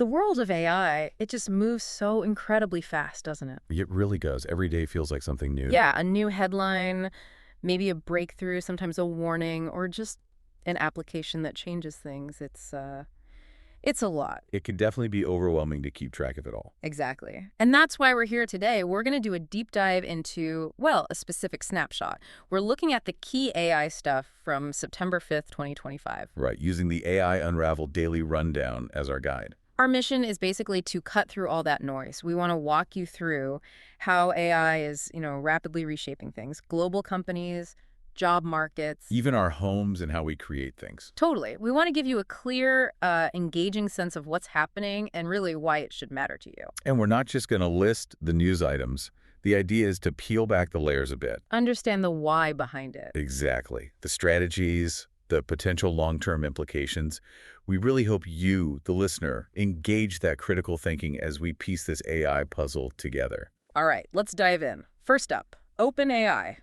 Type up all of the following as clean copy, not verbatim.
The world of AI, it just moves so incredibly fast, doesn't it? It really does. Every day feels like something new. Yeah, a new headline, maybe a breakthrough, sometimes a warning, or just an application that changes things. It's a lot. It can definitely be overwhelming to keep track of it all. Exactly. And that's why we're here today. We're going to do a deep dive into, well, a specific snapshot. We're looking at the key AI stuff from September 5th, 2025. Right, using the AI Unraveled daily rundown as our guide. Our mission is basically to cut through all that noise. We want to walk you through how AI is, rapidly reshaping things. Global companies, job markets. Even our homes and how we create things. Totally. We want to give you a clear, engaging sense of what's happening and really why it should matter to you. And we're not just going to list the news items. The idea is to peel back the layers a bit. Understand the why behind it. Exactly. The strategies, the potential long-term implications. We really hope you, the listener, engage that critical thinking as we piece this AI puzzle together. All right, let's dive in. First up, OpenAI.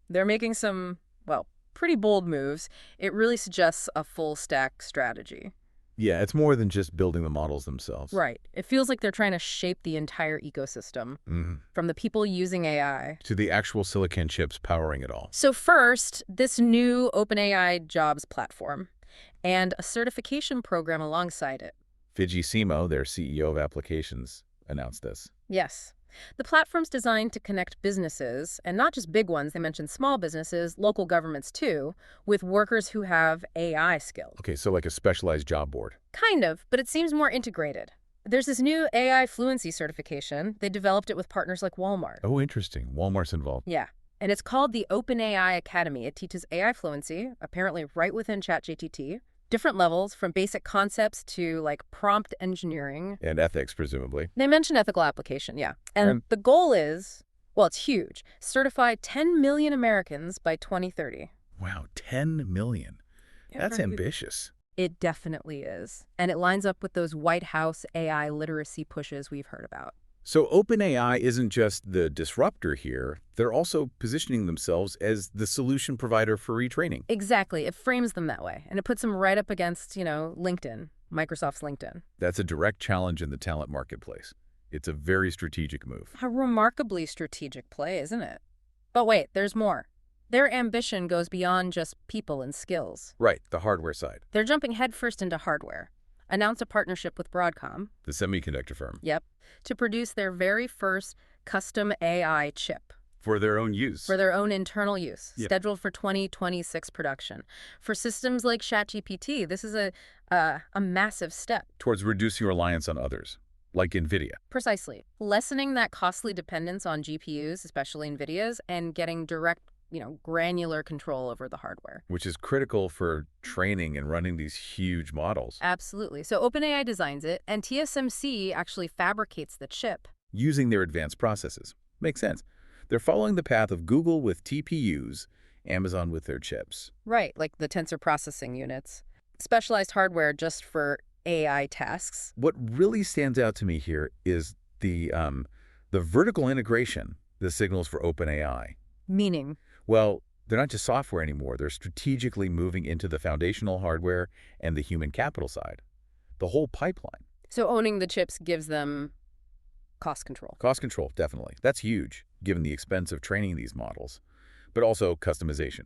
They're making some, well, pretty bold moves. It really suggests a full-stack strategy. Yeah, it's more than just building the models themselves. Right. It feels like they're trying to shape the entire ecosystem, from the people using AI to the actual silicon chips powering it all. So first, this new OpenAI jobs platform and a certification program alongside it. Fidji Simo, their CEO of applications, announced this. Yes. The platform's designed to connect businesses, and not just big ones, they mentioned small businesses, local governments too, with workers who have AI skills. Okay, so like a specialized job board. Kind of, but it seems more integrated. There's this new AI fluency certification. They developed it with partners like Walmart. Oh, interesting. Walmart's involved. Yeah. And it's called the OpenAI Academy. It teaches AI fluency, apparently right within ChatGPT. Different levels, from basic concepts to, prompt engineering. And ethics, presumably. They mention ethical application, yeah. And the goal is, well, it's huge. Certify 10 million Americans by 2030. Wow, 10 million. Yeah, that's ambitious. It definitely is. And it lines up with those White House AI literacy pushes we've heard about. So OpenAI isn't just the disruptor here. They're also positioning themselves as the solution provider for retraining. Exactly. It frames them that way. And it puts them right up against, LinkedIn, Microsoft's LinkedIn. That's a direct challenge in the talent marketplace. It's a very strategic move. A remarkably strategic play, isn't it? But wait, there's more. Their ambition goes beyond just people and skills. Right, the hardware side. They're jumping headfirst into hardware. Announced a partnership with Broadcom. The semiconductor firm. Yep. To produce their very first custom AI chip. For their own use. For their own internal use. Yep. Scheduled for 2026 production. For systems like ChatGPT, this is a massive step. Towards reducing reliance on others, like NVIDIA. Precisely. Lessening that costly dependence on GPUs, especially NVIDIA's, and getting direct granular control over the hardware. Which is critical for training and running these huge models. Absolutely. So OpenAI designs it, and TSMC actually fabricates the chip. Using their advanced processes. Makes sense. They're following the path of Google with TPUs, Amazon with their chips. Right, like the tensor processing units. Specialized hardware just for AI tasks. What really stands out to me here is the vertical integration, the signals for OpenAI. Meaning? Well, they're not just software anymore. They're strategically moving into the foundational hardware and the human capital side. The whole pipeline. So owning the chips gives them cost control. Cost control, definitely. That's huge, given the expense of training these models. But also customization.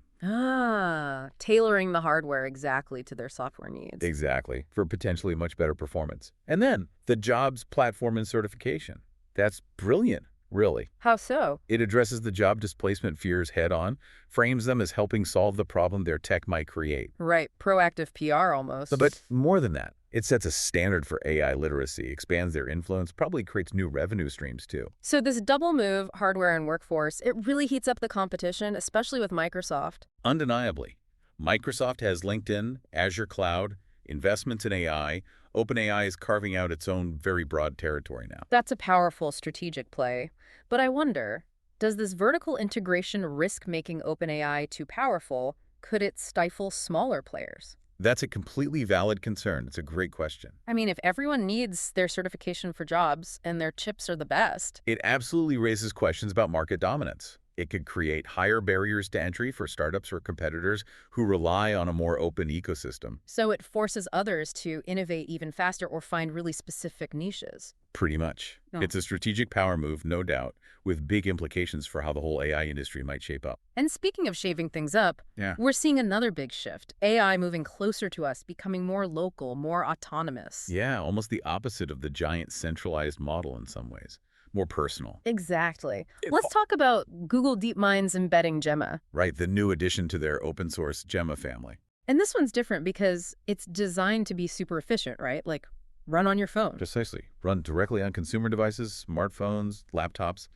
Tailoring the hardware exactly to their software needs. Exactly, for potentially much better performance. And then, the jobs platform and certification. That's brilliant. Really. How so? It addresses the job displacement fears head-on, frames them as helping solve the problem their tech might create. Right. Proactive PR almost. But more than that, it sets a standard for AI literacy, expands their influence, probably creates new revenue streams too. So this double move, hardware and workforce, it really heats up the competition, especially with Microsoft. Undeniably. Microsoft has LinkedIn, Azure Cloud, investments in AI. OpenAI is carving out its own very broad territory now. That's a powerful strategic play. But I wonder, does this vertical integration risk making OpenAI too powerful? Could it stifle smaller players? That's a completely valid concern. It's a great question. I mean, if everyone needs their certification for jobs and their chips are the best. It absolutely raises questions about market dominance. It could create higher barriers to entry for startups or competitors who rely on a more open ecosystem. So it forces others to innovate even faster or find really specific niches. Pretty much. Oh. It's a strategic power move, no doubt, with big implications for how the whole AI industry might shape up. And speaking of shaving things up, Yeah. we're seeing another big shift. AI moving closer to us, becoming more local, more autonomous. Yeah, almost the opposite of the giant centralized model in some ways. More personal. Exactly. Let's talk about Google DeepMind's EmbeddingGemma. Right, the new addition to their open source Gemma family. And this one's different because it's designed to be super efficient, right? Like run on your phone. Precisely. Run directly on consumer devices, smartphones, laptops.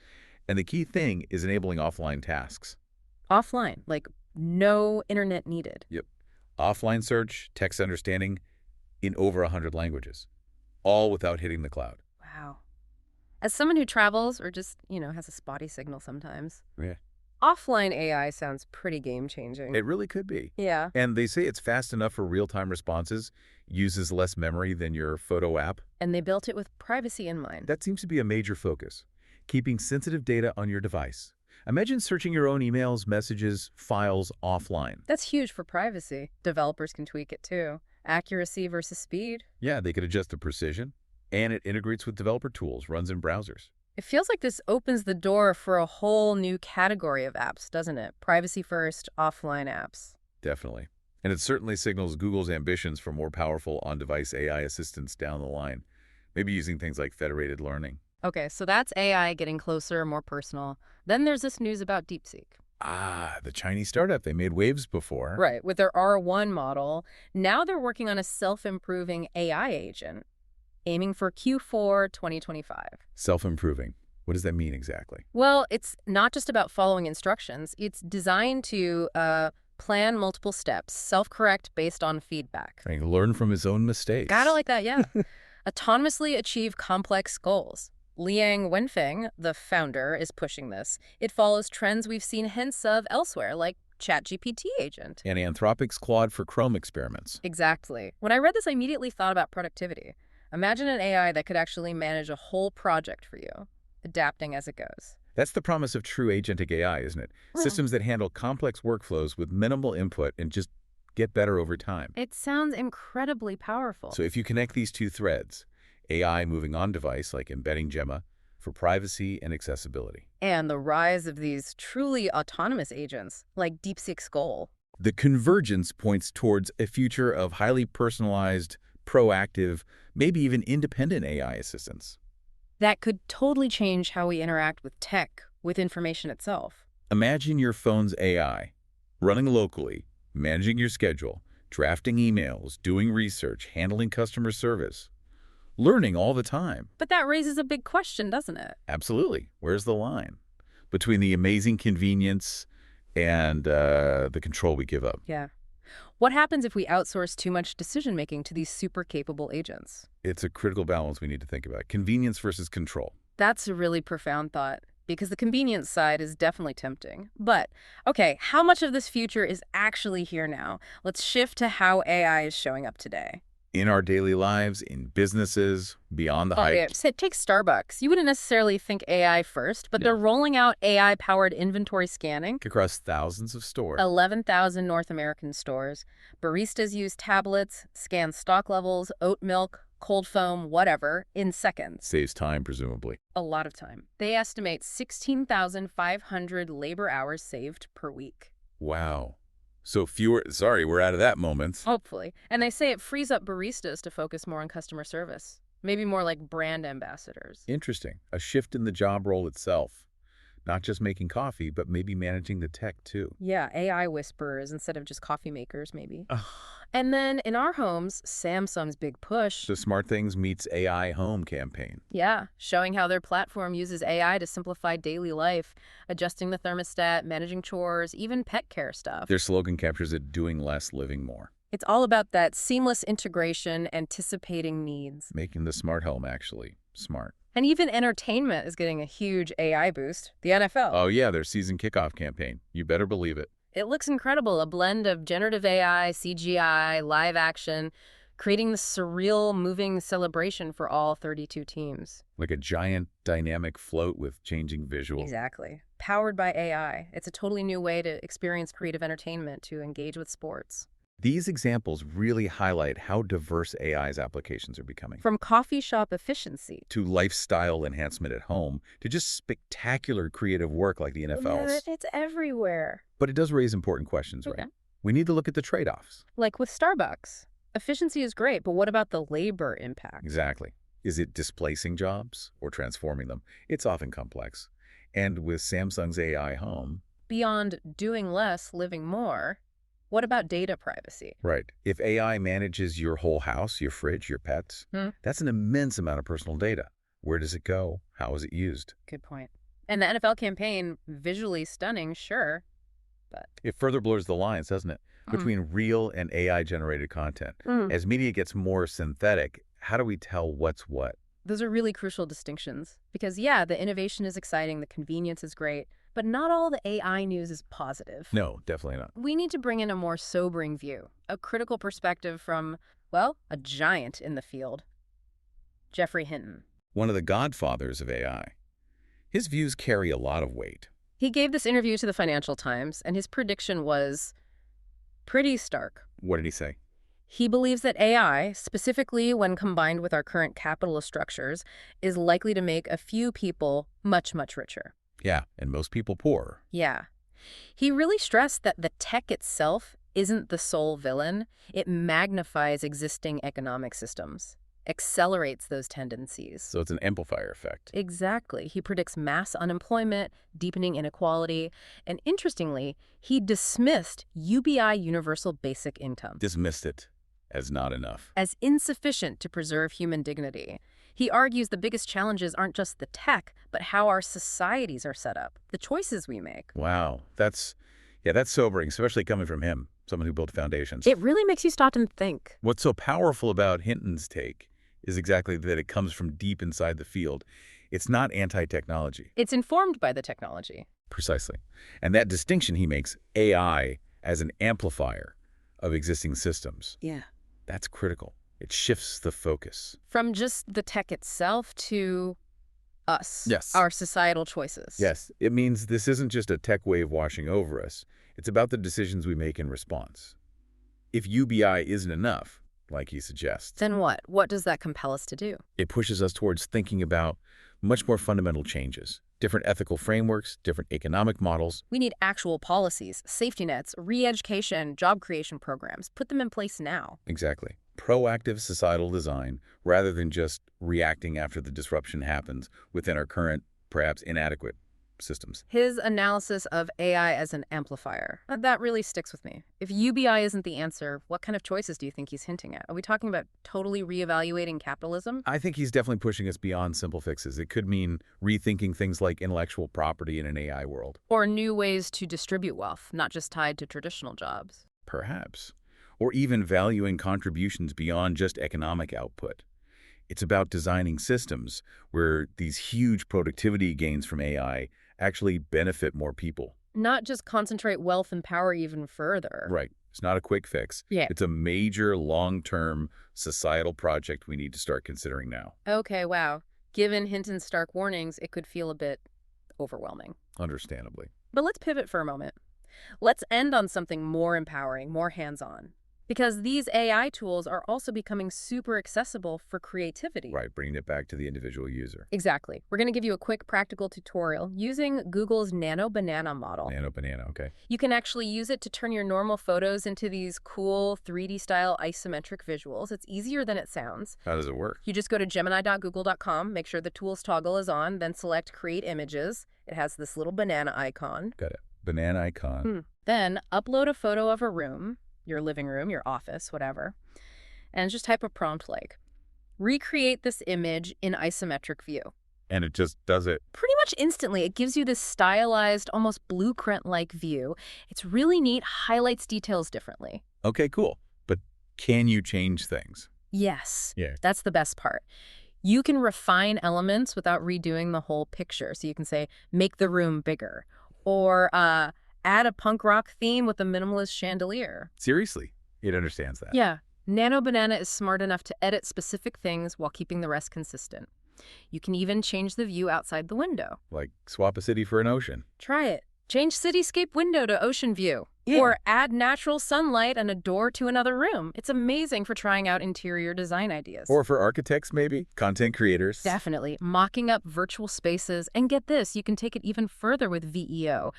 And the key thing is enabling offline tasks. Offline, like no internet needed. Yep. Offline search, text understanding in over 100 languages, all without hitting the cloud. Wow. As someone who travels or just, has a spotty signal sometimes, Yeah. offline AI sounds pretty game-changing. It really could be. Yeah. And they say it's fast enough for real-time responses, uses less memory than your photo app. And they built it with privacy in mind. That seems to be a major focus, keeping sensitive data on your device. Imagine searching your own emails, messages, files offline. That's huge for privacy. Developers can tweak it too. Accuracy versus speed. Yeah, they could adjust the precision, and it integrates with developer tools, runs in browsers. It feels like this opens the door for a whole new category of apps, doesn't it? Privacy first, offline apps. Definitely. And it certainly signals Google's ambitions for more powerful on-device AI assistants down the line, maybe using things like federated learning. Okay, so that's AI getting closer, more personal. Then there's this news about DeepSeek. Ah, the Chinese startup. They made waves before. Right, with their R1 model. Now they're working on a self-improving AI agent, aiming for Q4 2025. Self-improving. What does that mean exactly? Well, it's not just about following instructions. It's designed to plan multiple steps, self-correct based on feedback. Right, learn from his own mistakes. Gotta like that, yeah. Autonomously achieve complex goals. Liang Wenfeng, the founder, is pushing this. It follows trends we've seen hints of elsewhere, like ChatGPT agent. And Anthropic's Claude for Chrome experiments. Exactly. When I read this, I immediately thought about productivity. Imagine an AI that could actually manage a whole project for you, adapting as it goes. That's the promise of true agentic AI, isn't it? Systems that handle complex workflows with minimal input and just get better over time. It sounds incredibly powerful. So if you connect these two threads, AI moving on device like EmbeddingGemma for privacy and accessibility. And the rise of these truly autonomous agents, like DeepSeek's goal. The convergence points towards a future of highly personalized, proactive, maybe even independent AI assistants. That could totally change how we interact with tech, with information itself. Imagine your phone's AI running locally, managing your schedule, drafting emails, doing research, handling customer service, learning all the time. But that raises a big question, doesn't it? Absolutely. Where's the line between the amazing convenience and the control we give up? Yeah. What happens if we outsource too much decision-making to these super capable agents? It's a critical balance we need to think about. Convenience versus control. That's a really profound thought, because the convenience side is definitely tempting. But, okay, how much of this future is actually here now? Let's shift to how AI is showing up today. In our daily lives, in businesses, beyond the hype. Yeah. Take Starbucks. You wouldn't necessarily think AI first, but they're rolling out AI-powered inventory scanning. Across thousands of stores. 11,000 North American stores. Baristas use tablets, scan stock levels, oat milk, cold foam, whatever, in seconds. Saves time, presumably. A lot of time. They estimate 16,500 labor hours saved per week. Wow. So we're out of that moment. Hopefully. And they say it frees up baristas to focus more on customer service. Maybe more like brand ambassadors. Interesting. A shift in the job role itself. Not just making coffee, but maybe managing the tech too. Yeah, AI whisperers instead of just coffee makers, maybe. And then in our homes, Samsung's big push. The Smart Things Meets AI Home campaign. Yeah, showing how their platform uses AI to simplify daily life, adjusting the thermostat, managing chores, even pet care stuff. Their slogan captures it: doing less, living more. It's all about that seamless integration, anticipating needs. Making the smart home actually smart. And even entertainment is getting a huge AI boost. The NFL. Oh yeah, their season kickoff campaign. You better believe it. It looks incredible, a blend of generative AI, CGI, live action, creating this surreal, moving celebration for all 32 teams. Like a giant dynamic float with changing visual. Exactly. Powered by AI. It's a totally new way to experience creative entertainment, to engage with sports. These examples really highlight how diverse AI's applications are becoming. From coffee shop efficiency To lifestyle enhancement at home, to just spectacular creative work like the NFL's. It's everywhere. But it does raise important questions, right? Okay. We need to look at the trade-offs. Like with Starbucks. Efficiency is great, but what about the labor impact? Exactly. Is it displacing jobs or transforming them? It's often complex. And with Samsung's AI home, Beyond doing less, living more, what about data privacy? right, if AI manages your whole house, your fridge, your pets, that's an immense amount of personal data. Where does it go? How is it used? Good point. And the NFL campaign, visually stunning, sure, but It further blurs the lines, doesn't it, between real and AI-generated content. As media gets more synthetic, how do we tell what's what? those are really crucial distinctions. Because, yeah, the innovation is exciting, the convenience is great, but not all the AI news is positive. No, definitely not. We need to bring in a more sobering view, a critical perspective from, well, a giant in the field. Geoffrey Hinton. One of the godfathers of AI. His views carry a lot of weight. He gave this interview to the Financial Times, and his prediction was pretty stark. What did he say? He believes that AI, specifically when combined with our current capitalist structures, is likely to make a few people much, much richer. Yeah, and most people poor. Yeah. He really stressed that the tech itself isn't the sole villain. It magnifies existing economic systems, accelerates those tendencies. So it's an amplifier effect. Exactly. He predicts mass unemployment, deepening inequality, and interestingly, he dismissed UBI universal basic income Dismissed it as not enough. as insufficient to preserve human dignity. He argues the biggest challenges aren't just the tech, but how our societies are set up, the choices we make. Wow, that's sobering, especially coming from him, someone who built foundations. It really makes you stop and think. What's so powerful about Hinton's take is exactly that it comes from deep inside the field. It's not anti-technology. It's informed by the technology. Precisely. And that distinction he makes, AI as an amplifier of existing systems, Yeah. that's critical. It shifts the focus. From just the tech itself to us. Yes. Our societal choices. Yes, it means this isn't just a tech wave washing over us. It's about the decisions we make in response. If UBI isn't enough, like he suggests, Then what? What does that compel us to do? it pushes us towards thinking about much more fundamental changes, different ethical frameworks, different economic models. We need actual policies, safety nets, re-education, job creation programs. Put them in place now. Exactly. Proactive societal design rather than just reacting after the disruption happens within our current, perhaps inadequate systems. His analysis of AI as an amplifier, that really sticks with me. If UBI isn't the answer, what kind of choices do you think he's hinting at? Are we talking about totally reevaluating capitalism? I think he's definitely pushing us beyond simple fixes. It could mean rethinking things like intellectual property in an AI world. Or new ways to distribute wealth, not just tied to traditional jobs? Perhaps. Or even valuing contributions beyond just economic output. It's about designing systems where these huge productivity gains from AI actually benefit more people. Not just concentrate wealth and power even further. Right. It's not a quick fix. Yeah. It's a major long-term societal project we need to start considering now. Okay, wow. Given Hinton's stark warnings, it could feel a bit overwhelming. Understandably. But let's pivot for a moment. Let's end on something more empowering, more hands-on. Because these AI tools are also becoming super accessible for creativity. Right, bringing it back to the individual user. Exactly. We're going to give you a quick practical tutorial using Google's Nano Banana model. Nano banana, okay. You can actually use it to turn your normal photos into these cool 3D-style isometric visuals. It's easier than it sounds. How does it work? You just go to gemini.google.com, make sure the tools toggle is on, then select Create Images. It has this little banana icon. Got it. Banana icon. Then upload a photo of a room, your living room, your office, whatever, and just type a prompt like, recreate this image in isometric view. And it just does it. Pretty much instantly, it gives you this stylized, almost blueprint-like view. It's really neat, highlights details differently. Okay, cool. But can you change things? Yes, Yeah. that's the best part. You can refine elements without redoing the whole picture. So you can say, make the room bigger, or add a punk rock theme with a minimalist chandelier. Seriously, it understands that. Yeah. Nano Banana is smart enough to edit specific things while keeping the rest consistent. You can even change the view outside the window. Like swap a city for an ocean. Try it. Change cityscape window to ocean view. Yeah. Or add natural sunlight and a door to another room. It's amazing for trying out interior design ideas. Or for architects, maybe? Content creators? Definitely. Mocking up virtual spaces. And get this, you can take it even further with VEO.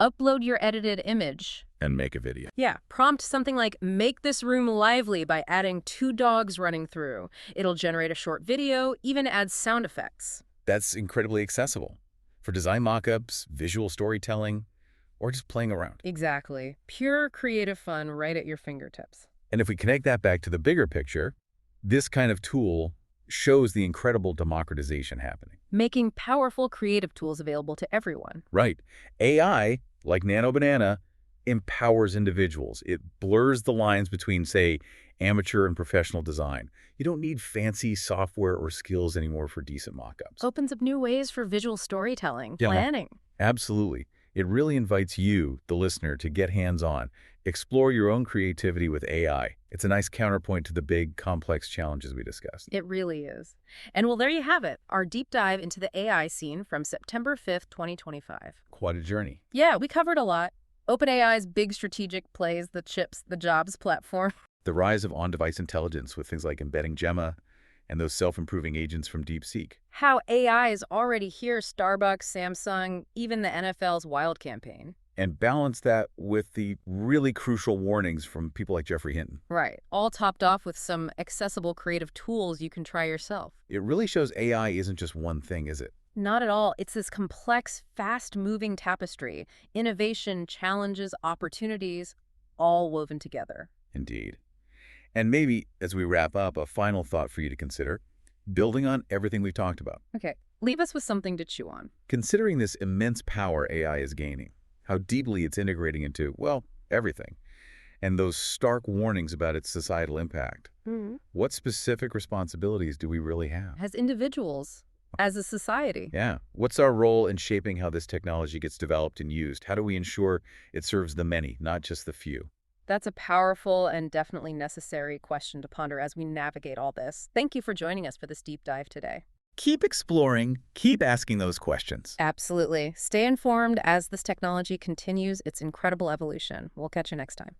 Upload your edited image. And make a video. Yeah, prompt something like, make this room lively by adding 2 dogs running through. It'll generate a short video, even add sound effects. That's incredibly accessible. For design mockups, visual storytelling, or just playing around. Exactly. Pure creative fun right at your fingertips. And if we connect that back to the bigger picture, this kind of tool shows the incredible democratization happening. Making powerful creative tools available to everyone. Right. AI, like Nano Banana, empowers individuals. It blurs the lines between, say, amateur and professional design. You don't need fancy software or skills anymore for decent mockups. Opens up new ways for visual storytelling, Yeah. planning. Absolutely. It really invites you, the listener, to get hands-on, explore your own creativity with AI. It's a nice counterpoint to the big, complex challenges we discussed. It really is. And well, there you have it, our deep dive into the AI scene from September 5th, 2025. Quite a journey. Yeah, we covered a lot. OpenAI's big strategic plays, the chips, the jobs platform. The rise of on-device intelligence with things like EmbeddingGemma and those self-improving agents from DeepSeek. How AI is already here, Starbucks, Samsung, even the NFL's Wild campaign. And balance that with the really crucial warnings from people like Geoffrey Hinton. Right, all topped off with some accessible creative tools you can try yourself. It really shows AI isn't just one thing, is it? Not at all. It's this complex, fast-moving tapestry. Innovation, challenges, opportunities, all woven together. Indeed. And maybe, as we wrap up, a final thought for you to consider, building on everything we've talked about. Okay, leave us with something to chew on. Considering this immense power AI is gaining, how deeply it's integrating into, well, everything, and those stark warnings about its societal impact, what specific responsibilities do we really have? As individuals, as a society. Yeah. What's our role in shaping how this technology gets developed and used? How do we ensure it serves the many, not just the few? That's a powerful and definitely necessary question to ponder as we navigate all this. Thank you for joining us for this deep dive today. Keep exploring, keep asking those questions. Absolutely. Stay informed as this technology continues its incredible evolution. We'll catch you next time.